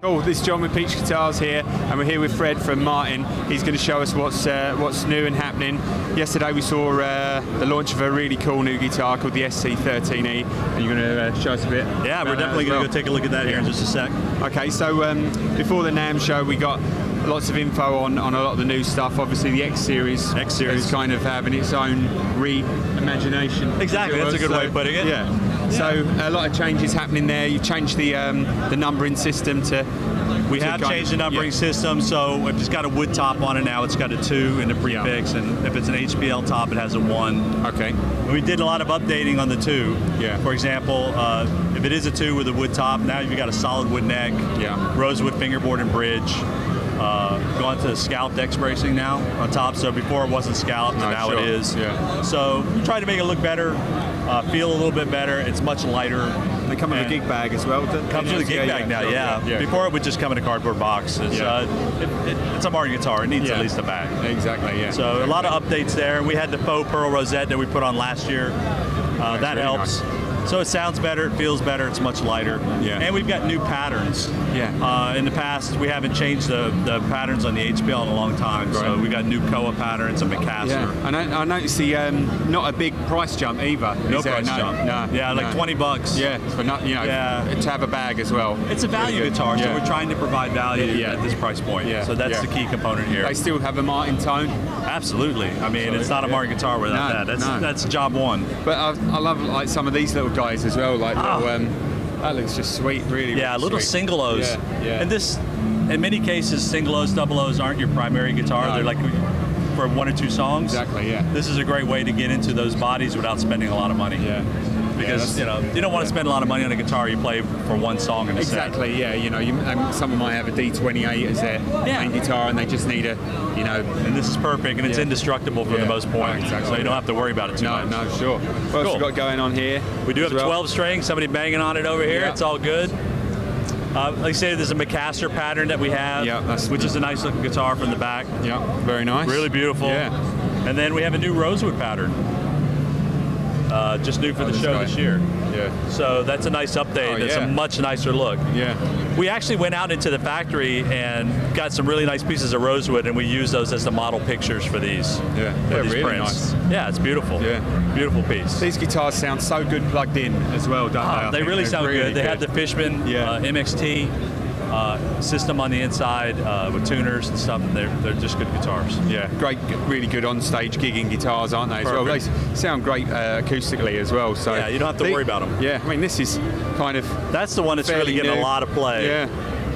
Oh, this is John with Peach Guitars here, and we're here with Fred from Martin. He's going to show us what's new and happening. Yesterday we saw the launch of a really cool new guitar called the SC13E, and you're going to show us a bit. Yeah, we're definitely going to go take a look at that here in just a sec. Okay, so before the NAMM show we got lots of info on a lot of the new stuff. Obviously the X Series is kind of having its own reimagination. Exactly, that's a good way of putting it. Yeah. So a lot of changes happening there. You've changed the numbering system to... We have changed the numbering system, so if it's got a wood top on it now, it's got a 2 in the prefix, and if it's an HPL top, it has a 1. Okay. And we did a lot of updating on the 2. Yeah. For example, if it is a 2 with a wood top, now you've got a solid wood neck, rosewood fingerboard and bridge. Gone to scalloped X bracing now on top, so before it wasn't scalloped, and now it is. Yeah. So we try to make it look better, feel a little bit better. It's much lighter. They come with a gig bag as well. Comes with a gig bag now, yeah. Before it would just come in a cardboard box. It's a Martin guitar. It needs at least a bag. Exactly, yeah. So a lot of updates there. We had the faux pearl rosette that we put on last year. That really helps. Nice. So it sounds better, it feels better, it's much lighter. Yeah. And we've got new patterns. Yeah. In the past, we haven't changed the patterns on the HPL in a long time. Right. So we got new Koa patterns and McCaster. Yeah. And I noticed the not a big price jump either. No price jump. No. Yeah, like $20. Yeah, for not to have a bag as well. It's a value guitar, so we're trying to provide value at this price point. Yeah. So that's the key component here. They still have a Martin tone. Absolutely. I mean, it's not a Martin guitar without that. That's job one. But I love like some of these little guys as well. Like that looks just sweet, really. Yeah, really little sweet. single O's. Yeah. And this, in many cases, single O's, double O's aren't your primary guitar. No. They're like for 1 or 2 songs. Exactly. Yeah. This is a great way to get into those bodies without spending a lot of money. Yeah. Because you don't want to spend a lot of money on a guitar you play for 1 song in a set. Exactly. Yeah. Someone might have a D28 as their main guitar, and they just need And this is perfect, and it's indestructible for the most part. Exactly. So you don't have to worry about it too much. No, sure. What else we got going on here? We do have a 12-string. Somebody banging on it over here. It's all good. Like I say, there's a McCaster pattern that we have, which is a nice looking guitar from the back. Yeah, very nice. Really beautiful. Yeah. And then we have a new rosewood pattern. Just new for the show this year. Yeah. So that's a nice update. It's a much nicer look. Yeah. We actually went out into the factory and got some really nice pieces of rosewood, and we used those as the model pictures for these. Yeah. They're these really prints. nice. Yeah, it's beautiful. Yeah. Beautiful piece. These guitars sound so good plugged in as well, don't they? They really sound good. They have the Fishman MXT. System on the inside with tuners and stuff, and they're just good guitars. Yeah, great, really good on-stage gigging guitars, aren't they? As well, they sound great acoustically as well. So yeah, you don't have to worry about them. Yeah, I mean this is kind of that's the one that's really getting a lot of play. Yeah,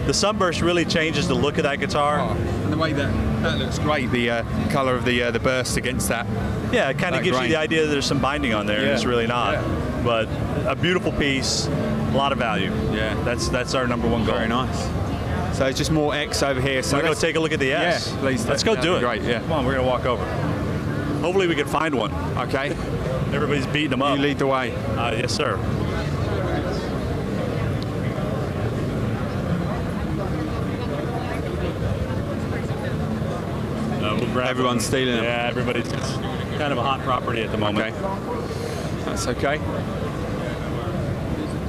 the Sunburst really changes the look of that guitar. And the way that looks great, the color of the burst against that. Yeah, it kind of gives you the idea that there's some binding on there. And it's really not. Yeah. But a beautiful piece. A lot of value. Yeah, that's our number 1 goal. Very nice. So it's just more X over here. So we're going to take a look at the S. Yeah, please. Let's go do it. Great. Yeah. Come on, we're going to walk over. Hopefully we can find one. Okay. Everybody's beating them up. You lead the way. Yes, sir. We'll grab Everyone's stealing them. Yeah, everybody's. It's kind of a hot property at the moment. Okay. That's okay.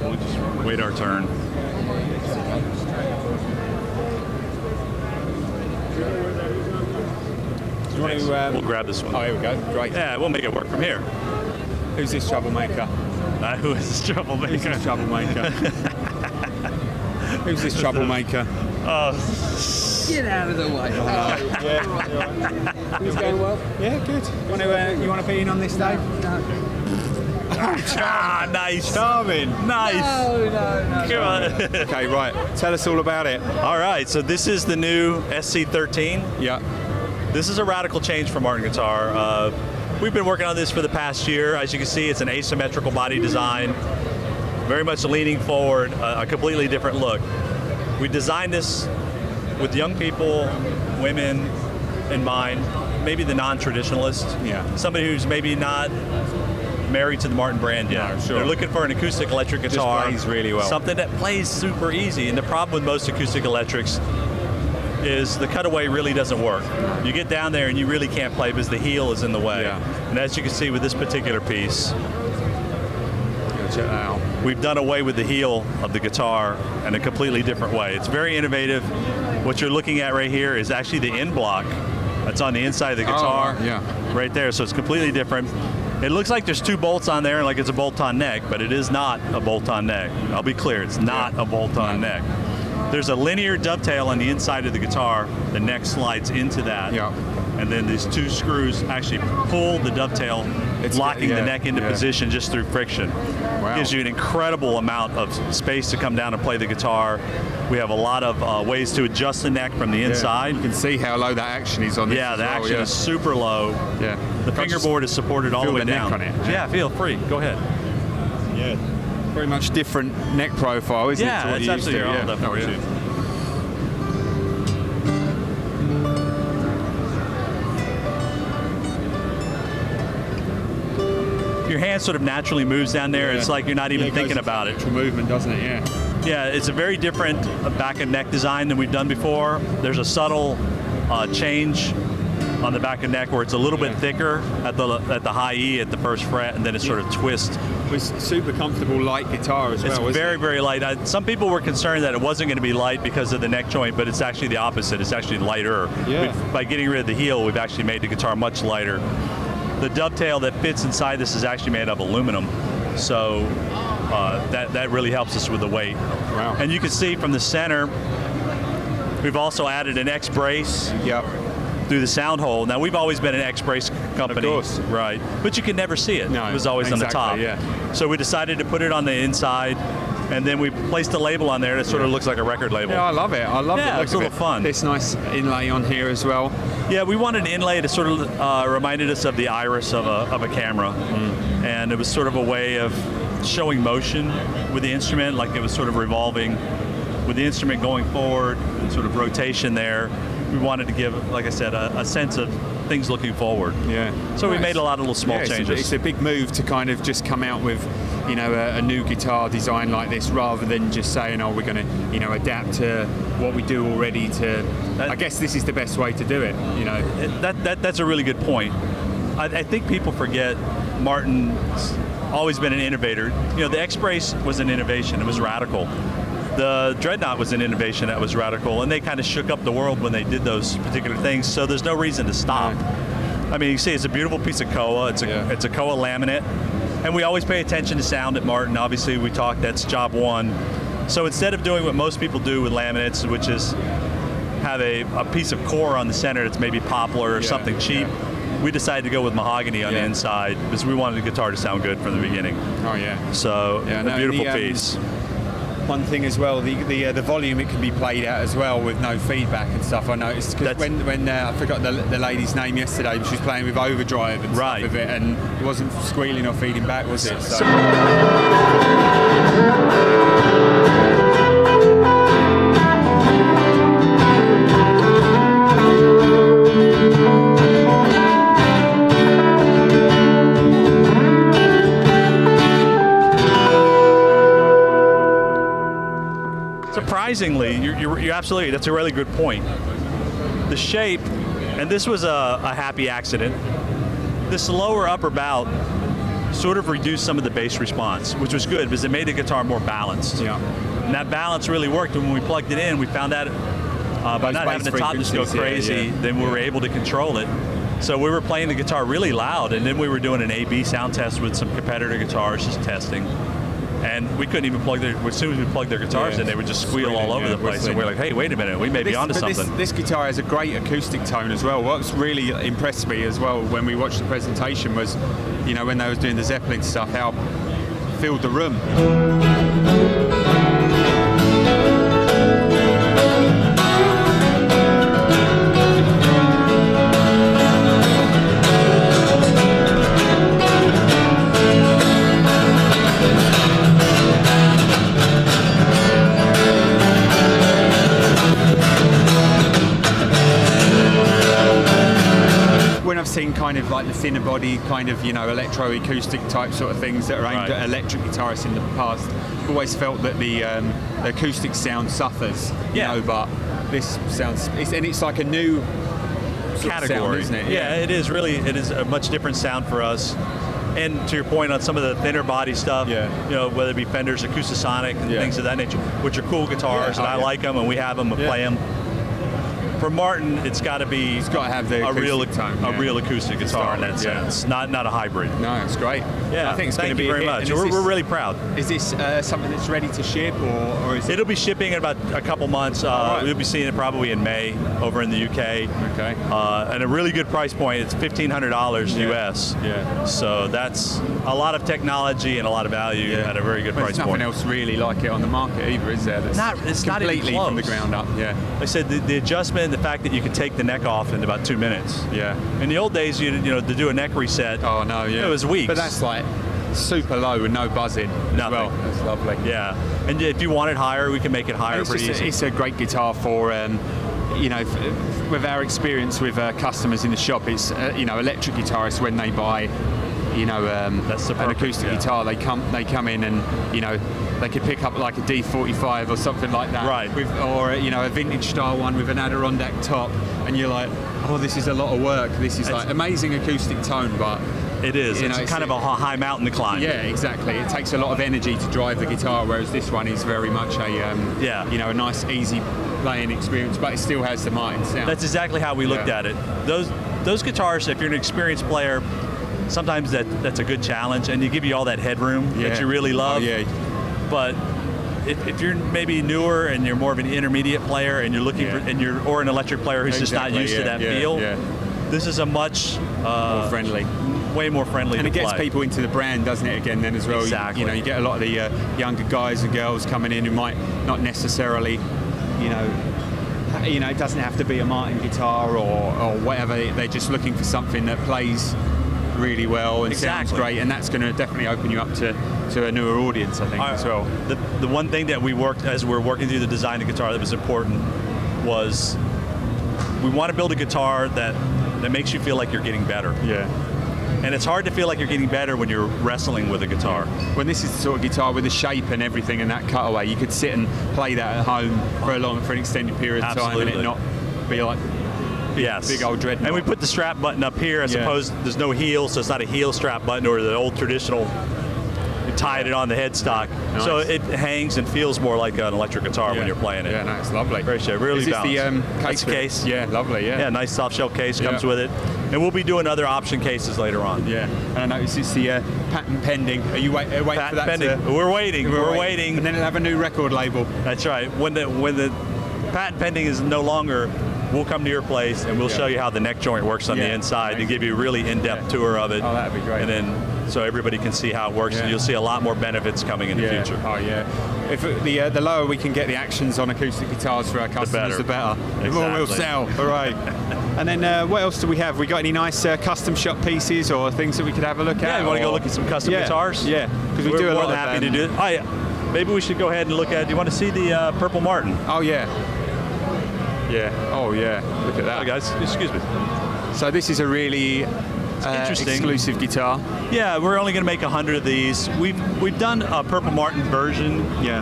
We'll just wait our turn. We'll grab this one. Oh, here we go. Great. Yeah, we'll make it work from here. Who's this troublemaker? Who is this troublemaker? Who's this troublemaker? Who's this troublemaker? Get out of the way. Who's going well? Yeah, good. You want to be in on this, Dave? No. Nice. Charming. Nice. No. Come on. Okay, right. Tell us all about it. All right, so this is the new SC13. Yeah. This is a radical change for Martin guitar. We've been working on this for the past year. As you can see, it's an asymmetrical body design, very much leaning forward, a completely different look. We designed this with young people, women in mind, maybe the non-traditionalist, somebody who's maybe not married to the Martin brand yet. No, sure. They're looking for an acoustic electric guitar. Just plays really well. Something that plays super easy. And the problem with most acoustic electrics is the cutaway really doesn't work. You get down there and you really can't play because the heel is in the way. Yeah. And as you can see with this particular piece, Check that out. We've done away with the heel of the guitar in a completely different way. It's very innovative. What you're looking at right here is actually the end block that's on the inside of the guitar. Yeah. Right there, so it's completely different. It looks like there's two bolts on there, like it's a bolt-on neck, but it is not a bolt-on neck. I'll be clear, it's not a bolt-on neck. There's a linear dovetail on the inside of the guitar. The neck slides into that. Yeah. And then these two screws actually pull the dovetail, locking the neck into position just through friction. Wow. Gives you an incredible amount of space to come down and play the guitar. We have a lot of ways to adjust the neck from the inside. You can see how low that action is on this. Yeah, as the well, action is super low. Yeah. The fingerboard is supported all the way down. Feel the neck on it. Yeah, feel free. Go ahead. Yeah. Very much different neck profile, isn't it? Yeah, to what it's you used absolutely to? all that for you. Your hand sort of naturally moves down there. It's like you're not even thinking about it. Natural movement, doesn't it? Yeah. Yeah, it's a very different back and neck design than we've done before. There's a subtle change on the back and neck where it's a little bit thicker at the high E at the first fret, and then it sort of twists. It's super comfortable, light guitar as well. It's very, very light. Some people were concerned that it wasn't going to be light because of the neck joint, but it's actually the opposite. It's actually lighter. Yeah. By getting rid of the heel, we've actually made the guitar much lighter. The dovetail that fits inside this is actually made of aluminum, so that really helps us with the weight. Wow. And you can see from the center, we've also added an X brace. Yep. Through the sound hole. Now, we've always been an X brace company. Of course. Right. But you could never see it. No, it was always on the top. Yeah. So we decided to put it on the inside, and then we placed a label on there that sort of looks like a record label. Yeah, I love it. I love Yeah, it. it's a little fun. This nice inlay on here as well. Yeah, we wanted an inlay that sort of reminded us of the iris of a camera. And it was sort of a way of showing motion with the instrument, like it was sort of revolving with the instrument going forward, and sort of rotation there. We wanted to give, like I said, a sense of things looking forward. Yeah. So we made a lot of little small changes. It's a big move to kind of just come out with, you know, a new guitar design like this, rather than just saying, oh, we're going to, you know, adapt to what we do already. I guess this is the best way to do it. You know. That's a really good point. I think people forget Martin's always been an innovator. You know, the X-Brace was an innovation. It was radical. The Dreadnought was an innovation that was radical, and they kind of shook up the world when they did those particular things, so there's no reason to stop. No. I mean, you see it's a beautiful piece of koa. It's a koa laminate, and we always pay attention to sound at Martin. Obviously, we talk, that's job one. So instead of doing what most people do with laminates, which is have a piece of core on the center that's maybe poplar or something cheap, we decided to go with mahogany on the inside because we wanted the guitar to sound good from the beginning. Oh, yeah. So, a beautiful piece. One thing as well, the volume it can be played at as well with no feedback and stuff. I noticed because when I forgot the lady's name yesterday, she was playing with overdrive and stuff with it, and it wasn't squealing or feeding back, was it? So. Surprisingly, you're absolutely, that's a really good point. The shape, and this was a happy accident, this lower upper bout sort of reduced some of the bass response, which was good because it made the guitar more balanced. Yeah. And that balance really worked, and when we plugged it in, we found out by not having the top just go crazy, then we were able to control it. So we were playing the guitar really loud, and then we were doing an A/B sound test with some competitor guitars, just testing. And we couldn't even plug as soon as we plugged their guitars in, they would just squeal all over the place. And we're like, hey, wait a minute, we may be onto something. This guitar has a great acoustic tone as well. What's really impressed me as well when we watched the presentation was, you know, when they was doing the Zeppelin stuff, how it filled the room. Seen kind of like the thinner body kind of, you know, electro-acoustic type sort of things that are aimed at electric guitarists in the past. I've always felt that the acoustic sound suffers, you know, but this sounds, it's like a new category, sound, isn't it? Yeah, it is really, it is a much different sound for us. And to your point on some of the thinner body stuff, Yeah. you know, whether it be Fenders, Acoustasonic, and Yeah. things of that nature, which are cool guitars, Yeah. and I like them, and we have them and Yeah. play them. For Martin, it's got to be It's got to have the a real acoustic tone, a yeah. real acoustic guitar in that Yeah. sense, not a hybrid. No, it's great. Yeah, I think it's going to thank be you a very hit. much. And is We're this- really proud. Is this something that's ready to ship, or is it? It'll be shipping in about a couple months. right. We'll be seeing it probably in May over in the UK. Okay. And a really good price point. It's $1,500 US. Yeah. So that's a lot of technology and a lot of value at a very good Well, price there's point. nothing else really like it on the market either, is there? That's It's not even completely from the close. ground up. Yeah. Like I said, the adjustment, the fact that you could take the neck off in about 2 minutes. Yeah. In the old days, you know, to do a neck reset. Oh no, yeah. It was weeks. But that's like super low with no buzzing. As Nothing. well. That's lovely. Yeah. And if you want it higher, we can make it higher It's, pretty just easy. it's a great guitar for, you know, with our experience with customers in the shop. It's you know, electric guitarists when they buy, you know, That's the an perfect, acoustic yeah. guitar, they come in and, you know, they could pick up like a D45 or something like that, Right. or you know, a vintage style one with an Adirondack top, and you're like, oh, this is a lot of work. This is like amazing acoustic tone, but It is. you know, It's kind of a high mountain to climb. yeah, exactly. It takes a lot of energy to drive the guitar, whereas this one is very much a Yeah. you know, a nice, easy playing experience, but it still has the Martin sound. That's exactly how we looked Yeah. at it. Those guitars, if you're an experienced player, sometimes that's a good challenge, and you give you all that headroom that Yeah. you really love. Oh, yeah. But if you're maybe newer and you're more of an intermediate player, and you're looking Yeah. for, or an electric player who's just not Exactly, used to yeah, that yeah, feel, yeah. this is a much More friendly. way more friendly. And to it gets play. people into the brand, doesn't it, again, then as well? Exactly. You know, you get a lot of the younger guys and girls coming in who might not necessarily, you know, it doesn't have to be a Martin guitar or whatever. They're just looking for something that plays really well and sounds Exactly. great, and that's going to definitely open you up to a newer audience, I think, as well. The one thing that we worked as we're working through the design of the guitar that was important was we want to build a guitar that makes you feel like you're getting better. Yeah. And it's hard to feel like you're getting better when you're wrestling with a guitar. When this is the sort of guitar with the shape and everything and that cutaway, you could sit and play that at home for an extended period of time and it Absolutely. not be like Yes. big old dreadnought. And we put the strap button up here as Yeah. opposed, there's no heel, so it's not a heel strap button or the old traditional, you tied it on the headstock. Nice. So it hangs and feels more like an electric guitar when Yeah. you're playing it. Yeah, no, it's lovely. Very sure, really Is this the balanced. case? That's the with it? case. Yeah, lovely. Yeah. Yeah, nice soft shell case comes Yeah. with it. And we'll be doing other option cases later on. Yeah. And I noticed it's the patent pending. Are you waiting for Patent that? pending. We're waiting. We're waiting. And then it'll have a new record label. That's right. When the patent pending is no longer, we'll come to your place and we'll Yeah. show you how the neck joint works on Yeah. the inside and Amazing. give you a really in-depth Yeah. tour of it. Oh, that'd be great. And then so everybody can see how it works, Yeah. and you'll see a lot more benefits coming in the Yeah. future. Oh yeah. If the lower we can get the actions on acoustic guitars for our customers, better. the better. The more we'll Exactly. sell. All right. And then what else do we have? We got any nice custom shop pieces or things that we could have a look at? Yeah, you want to go or- look at some custom Yeah. guitars? Yeah, because we We're do a more lot than of happy to do it. Oh yeah. Maybe we should go ahead and look at. Do you want to see the Purple Martin? Oh yeah. Yeah. Oh yeah. Look at that. Oh, guys, excuse me. So this is a really interesting. exclusive guitar. Yeah, we're only going to make 100 of these. We've done a Purple Martin version. Yeah.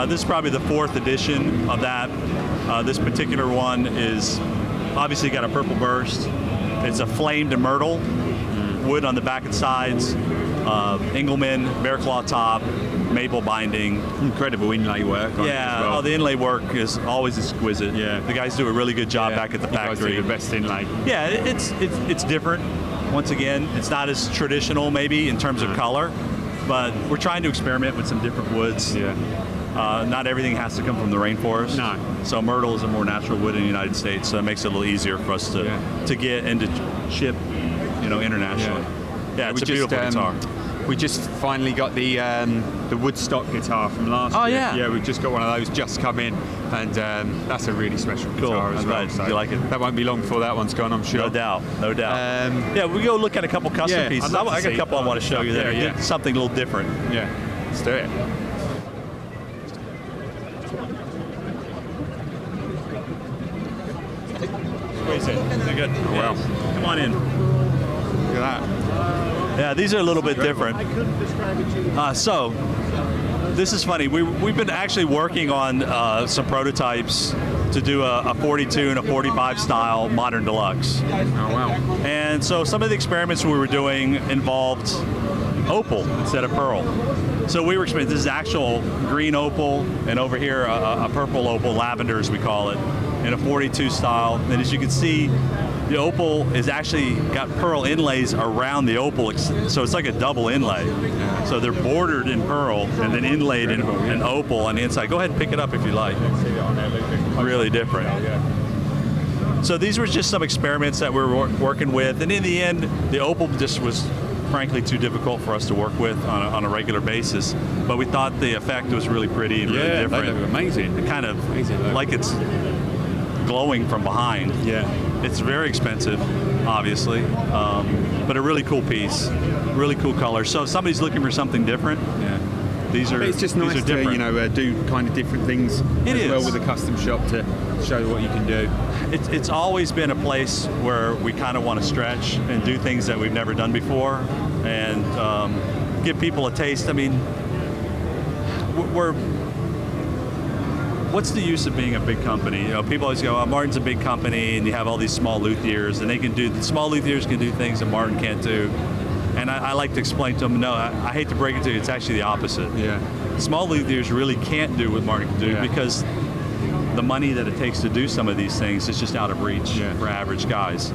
This is probably the 4th edition of that. This particular one is obviously got a purple burst. It's a flamed myrtle wood on the back and sides. Engelmann bear claw top, maple binding. Incredible inlay work. On it Yeah, as well. the inlay work is always exquisite. Yeah. The guys do a really good job Yeah. back at the You guys do factory. the best inlay. Yeah, it's different. Once again, it's not as traditional maybe in terms of color, but we're trying to experiment with some different woods. Yeah. Not everything has to come from the rainforest. No. So myrtle is a more natural wood in the United States, so it makes it a little easier for us to Yeah. get and to ship, internationally. Yeah, it's a beautiful guitar. We just finally got the Woodstock guitar from last Oh, year. yeah. Yeah, we've just got one of those just come in, and that's a really special Cool. guitar as I'm well. glad you like it. That won't be long before that one's gone, I'm sure. No doubt, no doubt. Yeah, we go look at a couple custom Yeah, pieces. I'd love to I got a see couple I want to show you there. Yeah, yeah. Something a little different. Yeah, let's do it. Squeeze it. Is it good? Wow. Come on in. Look at that. Yeah, these are a little bit different. So, this is funny. We've been actually working on some prototypes to do a 42 and a 45 style modern deluxe. Oh wow. And so some of the experiments we were doing involved opal instead of pearl. So we were experimenting. This is actual green opal, and over here a purple opal, lavender as we call it, in a 42 style. And as you can see, the opal is actually got pearl inlays around the opal, so it's like a double inlay. So they're bordered in pearl and then inlaid in opal on the inside. Go ahead and pick it up if you like. Really different. So these were just some experiments that we were working with, and in the end, the opal just was frankly too difficult for us to work with on a regular basis. But we thought the effect was really pretty and really different. They look amazing. It kind of like it's glowing from behind. Yeah. It's very expensive, obviously, but a really cool piece, really cool color. So if somebody's looking for something different, these are. But it's just nice to do kind of different things well with a custom shop to show what you can do. It's always been a place where we kind of want to stretch and do things that we've never done before, and give people a taste. I mean, what's the use of being a big company? You know, people always go, oh, Martin's a big company, and you have all these small luthiers, and the small luthiers can do things that Martin can't do. And I like to explain to them, no, I hate to break it to you, it's actually the opposite. Yeah. Small luthiers really can't do what Martin can do because the money that it takes to do some of these things is just out of reach for average guys.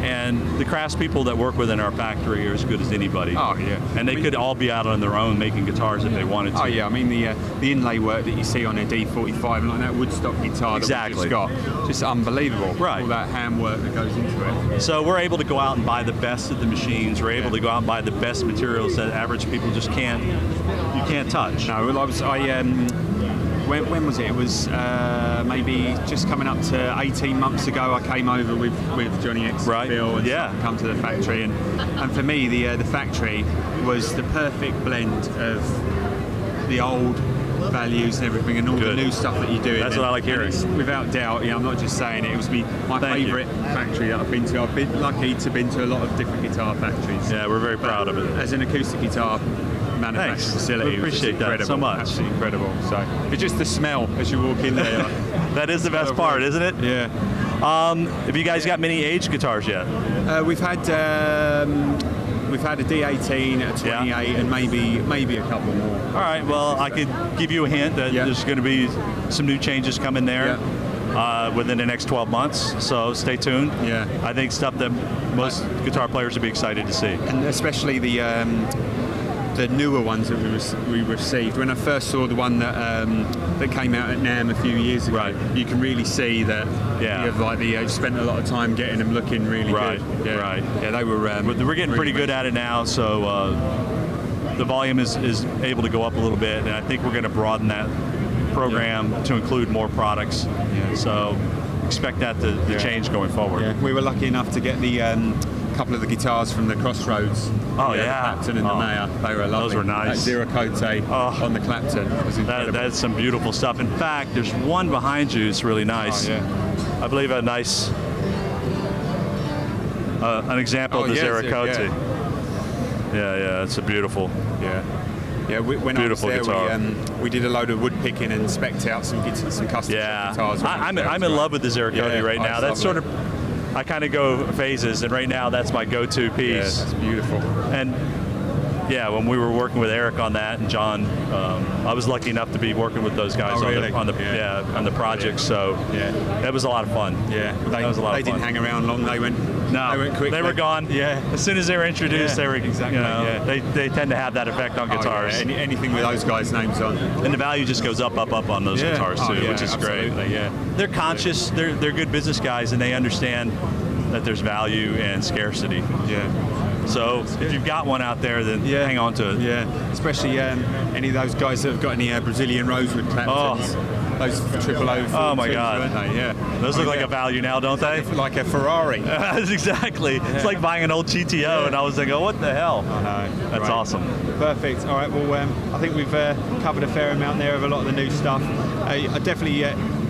And the craftspeople that work within our factory are as good as anybody. Oh yeah. And they could all be out on their own making guitars if they wanted to. Oh yeah, I mean the inlay work that you see on a D45, like that Woodstock guitar that we just got, just unbelievable. Right. All that hand work that goes into it. So we're able to go out and buy the best of the machines. We're able to go out and buy the best materials that average people just can't touch. No, well, when was it? It was maybe just coming up to 18 months ago. I came over with Johnny X and Bill and come to the factory, and for me the factory was the perfect blend of the old values and everything, and all the new stuff that you're doing. That's what I like hearing. Without doubt, I'm not just saying it. It was my favourite factory that I've been to. I've been lucky to been to a lot of different guitar factories. Yeah, we're very proud of it. As an acoustic guitar manufacturing facility, we appreciate that so much. Absolutely incredible. So it's just the smell as you walk in there. That is the best part, isn't it? Yeah. Have you guys got many aged guitars yet? We've had a D18, a 28, and maybe a couple more. All right. Well, I could give you a hint that there's going to be some new changes coming there within the next 12 months. So stay tuned. Yeah. I think stuff that most guitar players would be excited to see, and especially the newer ones that we received. When I first saw the one that came out at NAMM a few years ago, you can really see that you have spent a lot of time getting them looking really good. Yeah, they were. We're getting pretty good at it now, so the volume is able to go up a little bit, and I think we're going to broaden that program to include more products. Yeah. So expect that to change going forward. Yeah. We were lucky enough to get the couple of the guitars from the Crossroads. Oh the Clapton and the Mayer. They were lovely. Those were nice. That Zero Cote on the Clapton was incredible. That's some beautiful stuff. In fact, there's one behind you that's really nice. Oh, yeah. I believe a nice an example of the Zero Cote. Yeah, it's a beautiful. Yeah, when beautiful I was there, guitar. we did a load of wood picking and specced out some custom guitars. I'm in love with the Zero Cote right now. That's sort of, I kind of go phases, and right now that's my go-to piece. Yeah, it's beautiful. And when we were working with Eric on that and John, I was lucky enough to be working with those guys on the project. So that was a lot of fun. Yeah, that was a lot of fun. They didn't hang around long. They went quick. They were gone. Yeah, as soon as they were introduced, they were exactly. They tend to have that effect on guitars. Yeah. Anything with those guys' names on, and the value just goes up on those guitars too, which is great. Yeah, they're conscious. They're good business guys, and they understand that there's value and scarcity. Yeah. So if you've got one out there, then hang on to it. Yeah, especially any of those guys that have got any Brazilian rosewood Claptons. Those 000. Oh my God! Weren't they? Yeah. Those look like a value now, don't they? Like a Ferrari. Exactly. Yeah. It's like buying an old GTO, and I was like, oh, what the hell? I know. That's awesome. Perfect. All right. Well, I think we've covered a fair amount there of a lot of the new stuff. I definitely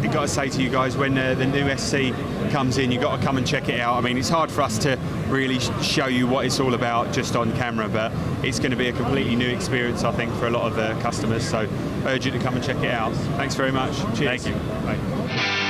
got to say to you guys, when the new SC comes in, you've got to come and check it out. I mean, it's hard for us to really show you what it's all about just on camera, but it's going to be a completely new experience, I think, for a lot of customers. So I urge you to come and check it out. Thanks very much. Cheers. Thank you. Bye.